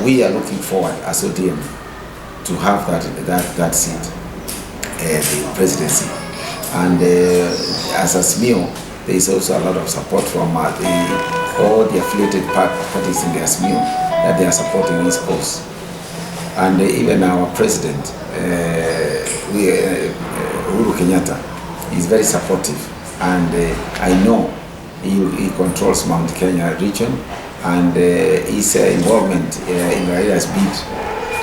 we are looking forward as ODM to have that seat, the presidency. And as SMEO, there is also a lot of support from all the affiliated parties in the SMEO that they are supporting this cause. And even our president, Nuru Angwenyi, is very supportive, and I know he controls Mount Kenya region, and his involvement in Raila's bid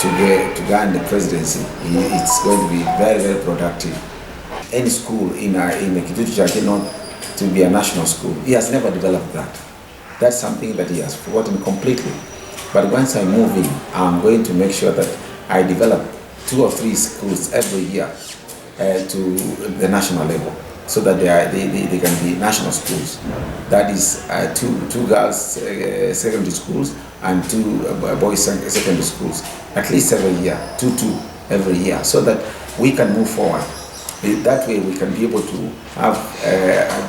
to gain the presidency, it's going to be very, very productive. Any school in KITUTU CHACHE not to be a national school, he has never developed that. That's something that he has forgotten completely. But once I move in, I'm going to make sure that I develop 2 or 3 schools every year to the national level, so that they can be national schools. That is two girls secondary schools and 2 boys secondary schools, at least every year, 2 every year, so that we can move forward. That way we can be able to have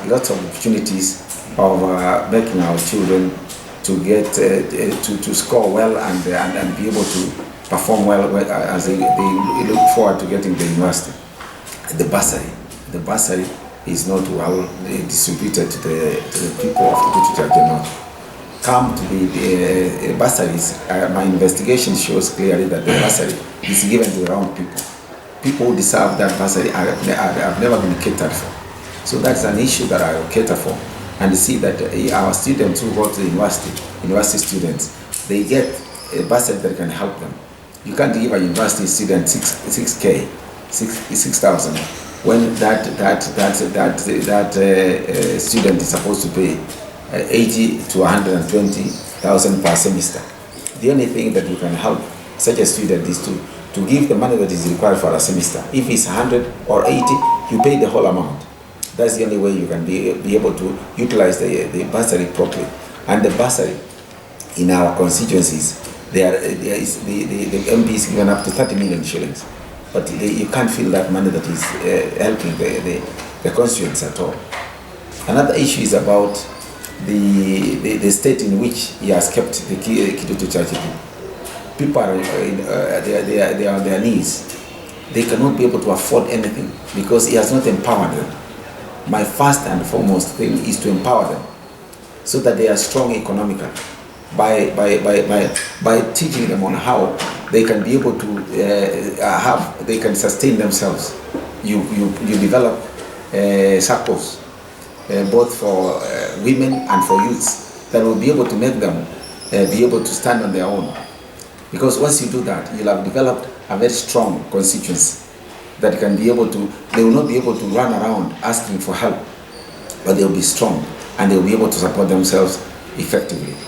lots of opportunities of making our children to get to score well and be able to perform well as they look forward to getting the university. The bursary is not well distributed to the people of KITUTU CHACHE. Come to the bursaries. My investigation shows clearly that the bursary is given to the wrong people. People who deserve that bursary have never been catered for. So that's an issue that I will cater for, and see that our students who go to the university students, they get a bursary that can help them. You can't give a university student 6,000 when that student is supposed to pay 80 to 120,000 per semester. The only thing that you can help such a student is to give the money that is required for a semester. If it's 100 or 80, you pay the whole amount. That's the only way you can be able to utilize the bursary properly. And the bursary in our constituencies, the MP is given up to 30 million shillings. But you can't feel that money that is helping the constituents at all. Another issue is about the state in which he has kept the KITUTU CHACHE. People are they are on their knees. They cannot be able to afford anything because he has not empowered them. My first and foremost thing is to empower them so that they are strong economically by teaching them on how they can be able to they can sustain themselves. You develop circles both for women and for youths that will be able to make them be able to stand on their own. Because once you do that, you'll have developed a very strong constituency that can be able to, they will not be able to run around asking for help, but they'll be strong and they'll be able to support themselves effectively.